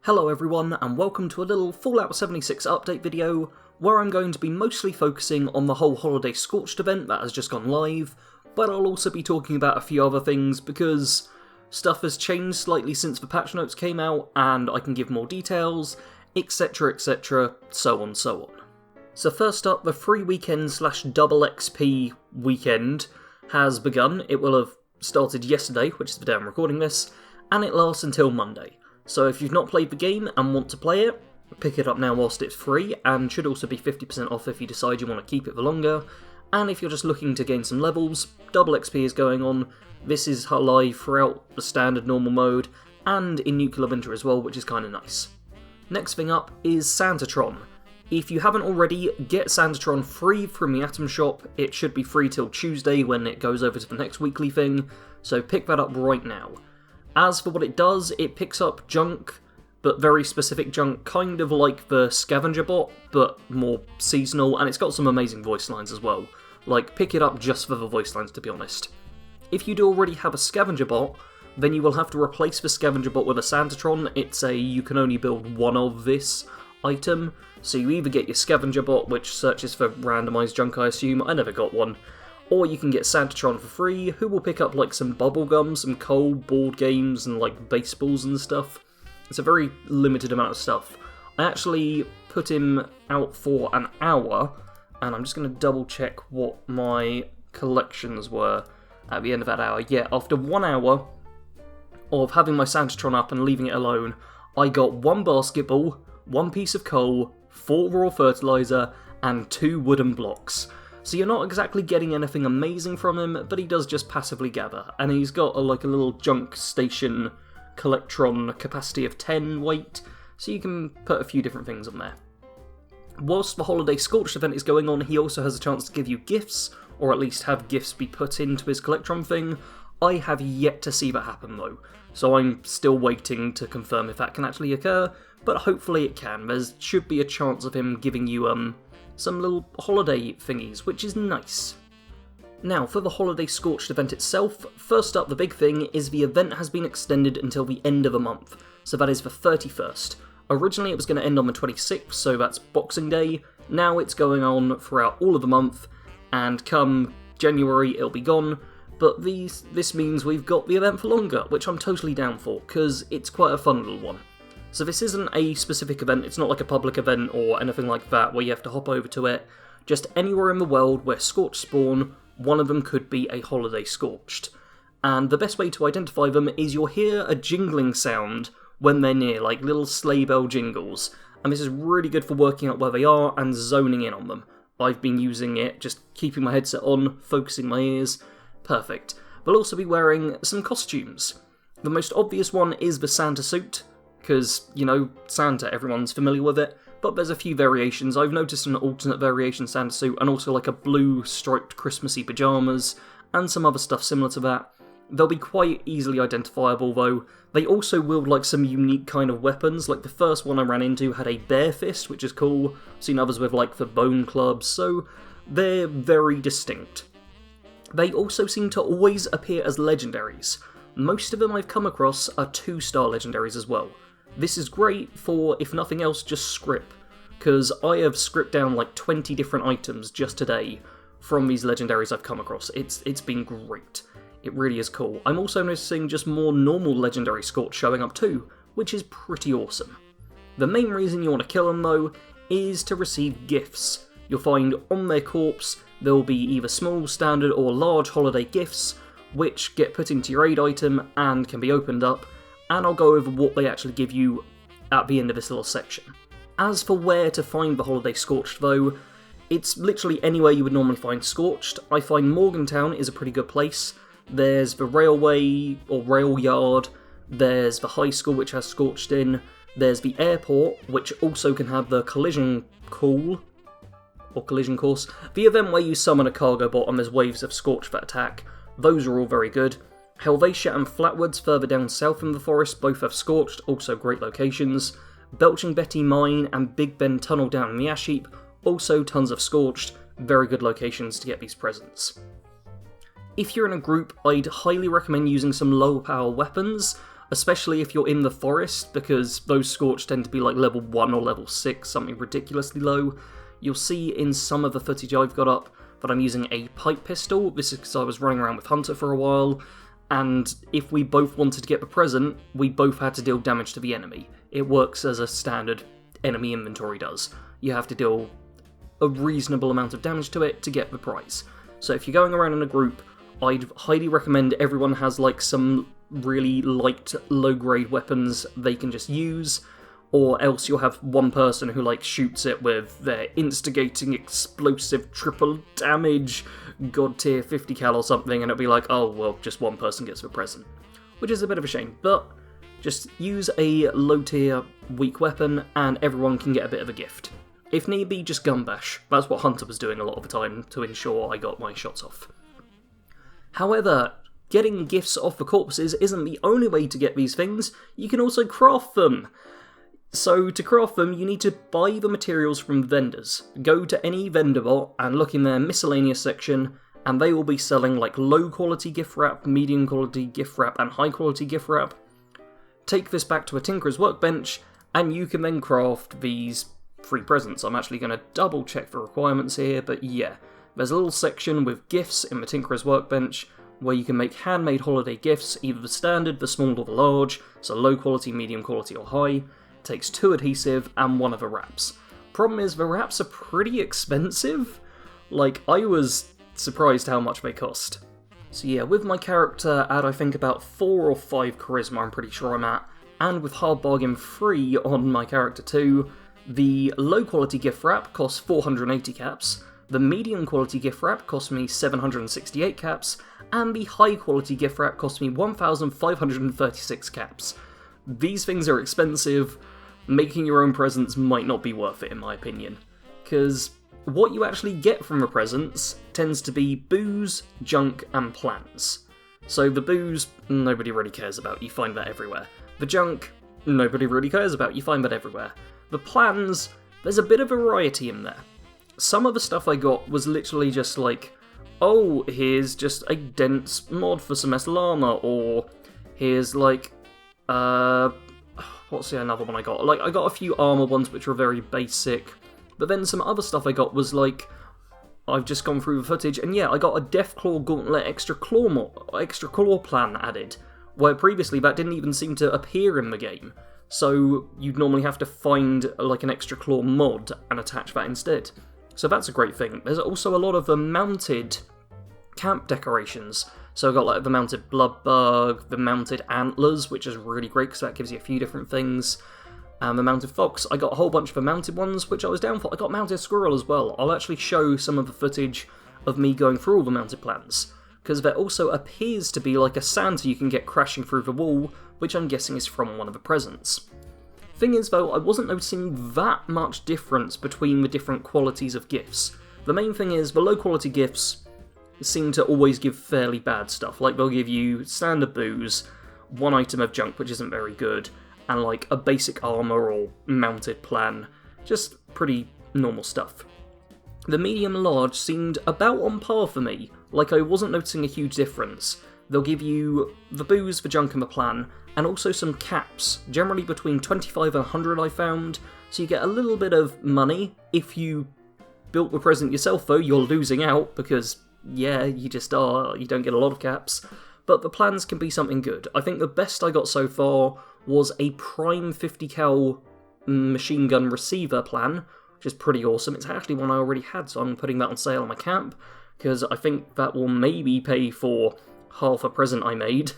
Hello everyone, and welcome to a little Fallout 76 update video, where I'm going to be mostly focusing on the whole holiday Scorched event that has just gone live, but I'll also be talking about a few other things because stuff has changed slightly since the patch notes came out, and I can give more details, etc, so on so on. So first up, the free weekend / double XP weekend has begun. It will have started yesterday, which is the day I'm recording this, and it lasts until Monday. So if you've not played the game and want to play it, pick it up now whilst it's free, and should also be 50% off if you decide you want to keep it for longer. And if you're just looking to gain some levels, double XP is going on. This is live throughout the standard normal mode, and in Nuclear Winter as well, which is kind of nice. Next thing up is Tron. If you haven't already, get Tron free from the Atom Shop. It should be free till Tuesday when it goes over to the next weekly thing, so pick that up right now. As for what it does, it picks up junk, but very specific junk, kind of like the Scavenger bot, but more seasonal, and it's got some amazing voice lines as well. Like, pick it up just for the voice lines, to be honest. If you do already have a Scavenger bot, then you will have to replace the Scavenger bot with a Tron. It's a you can only build one of this item, so you either get your Scavenger bot, which searches for randomised junk, I assume. I never got one. Or you can get Tron for free, who will pick up like some bubblegum, some coal, board games, and like baseballs and stuff. It's a very limited amount of stuff. I actually put him out for an hour, and I'm just going to double check what my collections were at the end of that hour. Yeah, after 1 hour of having my Tron up and leaving it alone, I got 1 basketball, 1 piece of coal, 4 raw fertilizer, and 2 wooden blocks. So you're not exactly getting anything amazing from him, but he does just passively gather. And he's got a little junk station collectron capacity of 10 weight, so you can put a few different things on there. Whilst the holiday Scorched event is going on, he also has a chance to give you gifts, or at least have gifts be put into his collectron thing. I have yet to see that happen though, so I'm still waiting to confirm if that can actually occur, but hopefully it can. There should be a chance of him giving you some little holiday thingies, which is nice. Now, for the holiday Scorched event itself, first up the big thing is the event has been extended until the end of the month, so that is the 31st. Originally it was going to end on the 26th, so that's Boxing Day. Now it's going on throughout all of the month, and come January it'll be gone, but this means we've got the event for longer, which I'm totally down for, because it's quite a fun little one. So this isn't a specific event, it's not like a public event or anything like that where you have to hop over to it. Just anywhere in the world where Scorched spawn, one of them could be a holiday Scorched. And the best way to identify them is you'll hear a jingling sound when they're near, like little sleigh bell jingles. And this is really good for working out where they are and zoning in on them. I've been using it, just keeping my headset on, focusing my ears. Perfect. They'll also be wearing some costumes. The most obvious one is the Santa suit, because, you know, Santa, everyone's familiar with it, but there's a few variations. I've noticed an alternate variation Santa suit, and also like a blue striped Christmassy pyjamas, and some other stuff similar to that. They'll be quite easily identifiable though. They also wield like some unique kind of weapons, like the first one I ran into had a bear fist, which is cool. I've seen others with like the bone clubs, so they're very distinct. They also seem to always appear as legendaries. Most of them I've come across are 2-star legendaries as well. This is great for, if nothing else, just script, because I have script down like 20 different items just today from these legendaries I've come across. It's been great. It really is cool. I'm also noticing just more normal legendary Scorch showing up too, which is pretty awesome. The main reason you want to kill them though is to receive gifts. You'll find on their corpse there will be either small, standard or large holiday gifts, which get put into your aid item and can be opened up, and I'll go over what they actually give you at the end of this little section. As for where to find the holiday Scorched though, it's literally anywhere you would normally find Scorched. I find Morgantown is a pretty good place. There's the railway or rail yard, there's the high school which has Scorched in, there's the airport which also can have the collision course, the event where you summon a cargo bot and there's waves of Scorched that attack. Those are all very good. Helvetia and Flatwoods further down south in the forest both have Scorched, also great locations. Belching Betty Mine and Big Ben Tunnel down in the Ash Heap, also tons of Scorched, very good locations to get these presents. If you're in a group, I'd highly recommend using some low power weapons. especially if you're in the forest, because those Scorched tend to be like level 1 or level 6, something ridiculously low. You'll see in some of the footage I've got up that I'm using a pipe pistol. This is because I was running around with Hunter for a while, and if we both wanted to get the present, we both had to deal damage to the enemy. It works as a standard enemy inventory does. You have to deal a reasonable amount of damage to it to get the prize. So if you're going around in a group, I'd highly recommend everyone has like some really light, low-grade weapons they can just use, or else you'll have one person who like shoots it with their instigating explosive triple damage god tier 50 cal or something, and it'll be like, oh well, just one person gets the present. Which is a bit of a shame, but just use a low tier weak weapon and everyone can get a bit of a gift. If need be, just gun bash. That's what Hunter was doing a lot of the time to ensure I got my shots off. However, getting gifts off the corpses isn't the only way to get these things, you can also craft them. So to craft them, you need to buy the materials from vendors. Go to any vendor bot and look in their miscellaneous section, and they will be selling like low quality gift wrap, medium quality gift wrap, and high quality gift wrap. Take this back to a tinkerer's workbench, and you can then craft these free presents. I'm actually going to double check the requirements here, but yeah. There's a little section with gifts in the tinkerer's workbench, where you can make handmade holiday gifts, either the standard, the small, or the large, so low quality, medium quality, or high. Takes 2 adhesive and 1 of the wraps. Problem is, the wraps are pretty expensive. Like, I was surprised how much they cost. So yeah, with my character at I think about 4 or 5 charisma, I'm pretty sure I'm at, and with hard bargain 3 on my character too, the low quality gift wrap costs 480 caps, the medium quality gift wrap cost me 768 caps, and the high quality gift wrap cost me 1,536 caps. These things are expensive. Making your own presents might not be worth it in my opinion, because what you actually get from the presents tends to be booze, junk, and plans. So the booze, nobody really cares about, you find that everywhere. The junk, nobody really cares about, you find that everywhere. The plans, there's a bit of variety in there. Some of the stuff I got was literally just like, oh, here's just a dense mod for some metal armor, or here's like, what's the another one I got? Like, I got a few armor ones which were very basic, but then some other stuff I got was like, I've just gone through the footage, and yeah, I got a Deathclaw Gauntlet extra claw plan added, where previously that didn't even seem to appear in the game. So you'd normally have to find like an extra claw mod and attach that instead. So that's a great thing. There's also a lot of mounted camp decorations. So I got like the mounted bloodbug, the mounted antlers, which is really great because that gives you a few different things. And the mounted fox. I got a whole bunch of the mounted ones, which I was down for. I got mounted squirrel as well. I'll actually show some of the footage of me going through all the mounted plans, because there also appears to be like a Santa you can get crashing through the wall, which I'm guessing is from one of the presents. Thing is though, I wasn't noticing that much difference between the different qualities of gifts. The main thing is, the low quality gifts seem to always give fairly bad stuff. Like, they'll give you standard booze, 1 item of junk which isn't very good, and like a basic armor or mounted plan. Just pretty normal stuff. The medium large seemed about on par for me, like I wasn't noticing a huge difference. They'll give you the booze, the junk and the plan, and also some caps, generally between 25 and 100 I found, so you get a little bit of money. If you built the present yourself though, you're losing out, because yeah, you just are, you don't get a lot of caps. But the plans can be something good. I think the best I got so far was a prime 50 cal machine gun receiver plan, which is pretty awesome. It's actually one I already had, so I'm putting that on sale on my camp, because I think that will maybe pay for half a present I made.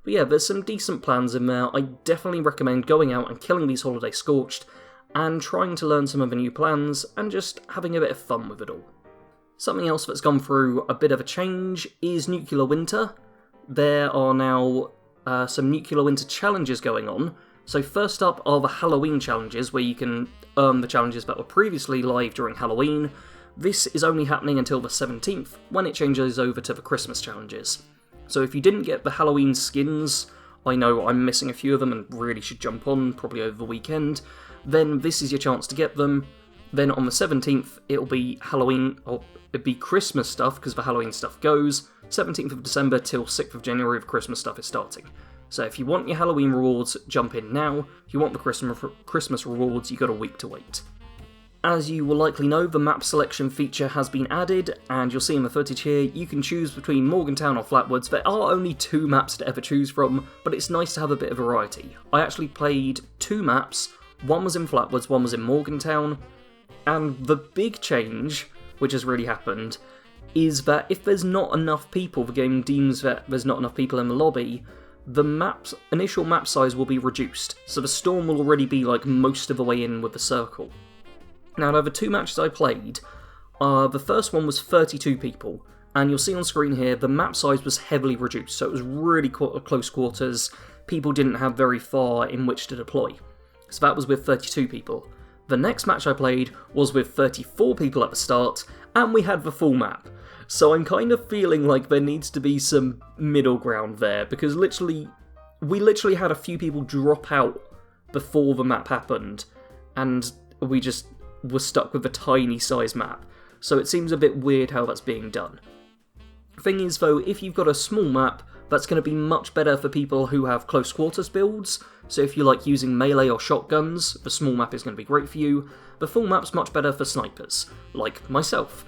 But yeah, there's some decent plans in there. I definitely recommend going out and killing these holiday Scorched, and trying to learn some of the new plans, and just having a bit of fun with it all. Something else that's gone through a bit of a change is Nuclear Winter. There are now some Nuclear Winter challenges going on. So first up are the Halloween challenges, where you can earn the challenges that were previously live during Halloween. This is only happening until the 17th, when it changes over to the Christmas challenges. So if you didn't get the Halloween skins, I know I'm missing a few of them and really should jump on, probably over the weekend, then this is your chance to get them. Then on the 17th, it'll be Halloween, or it'll be Christmas stuff, because the Halloween stuff goes. 17th of December till 6th of January, the Christmas stuff is starting. So if you want your Halloween rewards, jump in now. If you want the Christmas rewards, you've got a week to wait. As you will likely know, the map selection feature has been added, and you'll see in the footage here, you can choose between Morgantown or Flatwoods. There are only 2 maps to ever choose from, but it's nice to have a bit of variety. I actually played 2 maps, one was in Flatwoods, one was in Morgantown, and the big change, which has really happened, is that if there's not enough people, the game deems that there's not enough people in the lobby, the initial map size will be reduced, so the storm will already be like most of the way in with the circle. Now, out of the 2 matches I played, the first one was 32 people, and you'll see on screen here the map size was heavily reduced, so it was really close quarters, people didn't have very far in which to deploy. So that was with 32 people. The next match I played was with 34 people at the start, and we had the full map. So I'm kind of feeling like there needs to be some middle ground there, because we literally had a few people drop out before the map happened, and we just were stuck with a tiny size map, so it seems a bit weird how that's being done. Thing is though, if you've got a small map, that's going to be much better for people who have close quarters builds, so if you like using melee or shotguns, the small map is going to be great for you. The full map's much better for snipers, like myself.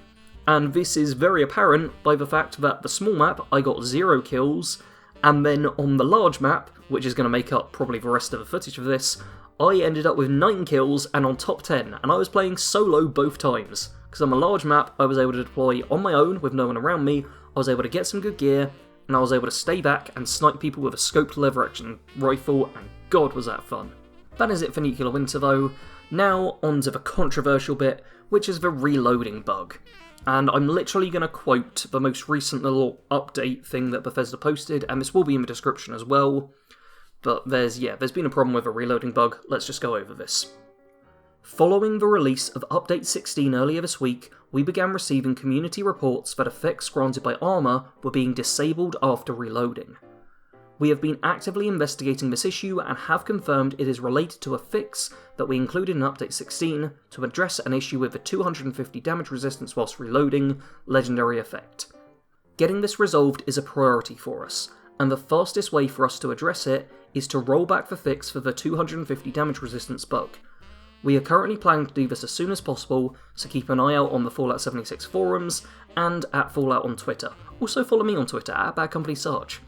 And this is very apparent by the fact that the small map I got 0 kills, and then on the large map, which is going to make up probably the rest of the footage of this, I ended up with 9 kills and on top 10, and I was playing solo both times. Because on a large map, I was able to deploy on my own with no one around me, I was able to get some good gear, and I was able to stay back and snipe people with a scoped lever action rifle, and god was that fun. That is it for Nuclear Winter though. Now on to the controversial bit, which is the reloading bug. And I'm literally going to quote the most recent little update thing that Bethesda posted, and this will be in the description as well. But there's been a problem with a reloading bug. Let's just go over this. Following the release of Update 16 earlier this week, we began receiving community reports that effects granted by armour were being disabled after reloading. We have been actively investigating this issue and have confirmed it is related to a fix that we included in Update 16 to address an issue with the 250 damage resistance whilst reloading legendary effect. Getting this resolved is a priority for us, and the fastest way for us to address it is to roll back the fix for the 250 damage resistance bug. We are currently planning to do this as soon as possible, so keep an eye out on the Fallout 76 forums and at Fallout on Twitter. Also follow me on Twitter at BadCompanySarge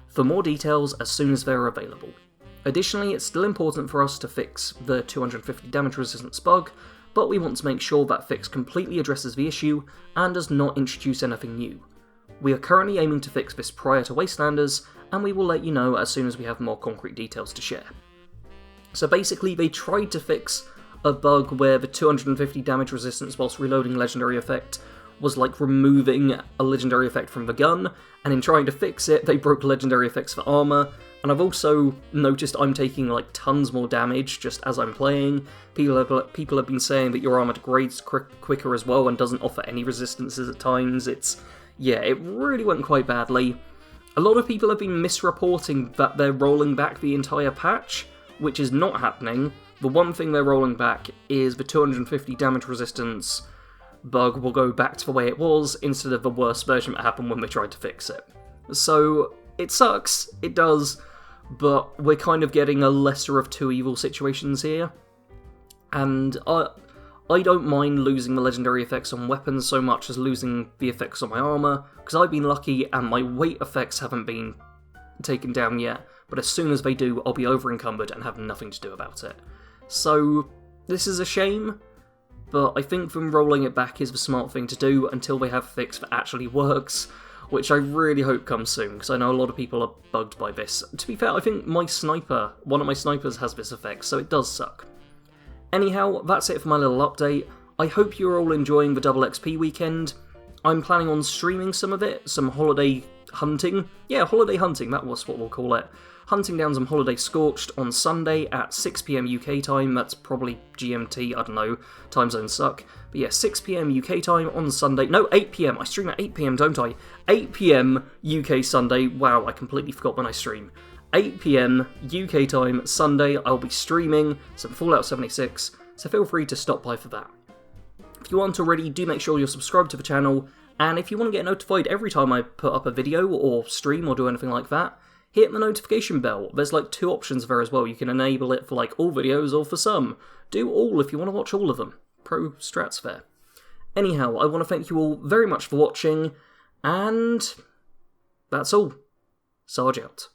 for more details as soon as they're available. Additionally, it's still important for us to fix the 250 damage resistance bug, but we want to make sure that fix completely addresses the issue and does not introduce anything new. We are currently aiming to fix this prior to Wastelanders, and we will let you know as soon as we have more concrete details to share. So basically, they tried to fix a bug where the 250 damage resistance whilst reloading legendary effect was like removing a legendary effect from the gun, and in trying to fix it, they broke legendary effects for armour, and I've also noticed I'm taking like tons more damage just as I'm playing. People have been saying that your armour degrades quicker as well and doesn't offer any resistances at times. Yeah, it really went quite badly. A lot of people have been misreporting that they're rolling back the entire patch, which is not happening. The one thing they're rolling back is the 250 damage resistance bug will go back to the way it was instead of the worst version that happened when they tried to fix it. So, it sucks, it does, but we're kind of getting a lesser of two evil situations here. And I don't mind losing the legendary effects on weapons so much as losing the effects on my armour, because I've been lucky and my weight effects haven't been taken down yet, but as soon as they do, I'll be over-encumbered and have nothing to do about it. So, this is a shame, but I think them rolling it back is the smart thing to do until they have a fix that actually works, which I really hope comes soon, because I know a lot of people are bugged by this. To be fair, I think one of my snipers has this effect, so it does suck. Anyhow, that's it for my little update. I hope you're all enjoying the Double XP weekend. I'm planning on streaming some of it, some holiday hunting. Yeah, holiday hunting, that was what we'll call it. Hunting down some holiday Scorched on Sunday at 6 PM UK time. That's probably GMT, I don't know, time zones suck. But yeah, 6 PM UK time on Sunday. No, 8 PM, I stream at 8 PM, don't I? 8 PM UK Sunday. Wow, I completely forgot when I stream. 8 PM UK time Sunday, I'll be streaming some Fallout 76, so feel free to stop by for that. If you aren't already, do make sure you're subscribed to the channel, and if you want to get notified every time I put up a video or stream or do anything like that, hit the notification bell. There's like 2 options there as well. You can enable it for like all videos or for some. Do all if you want to watch all of them. Pro strats there. Anyhow, I want to thank you all very much for watching, and that's all. Sarge out.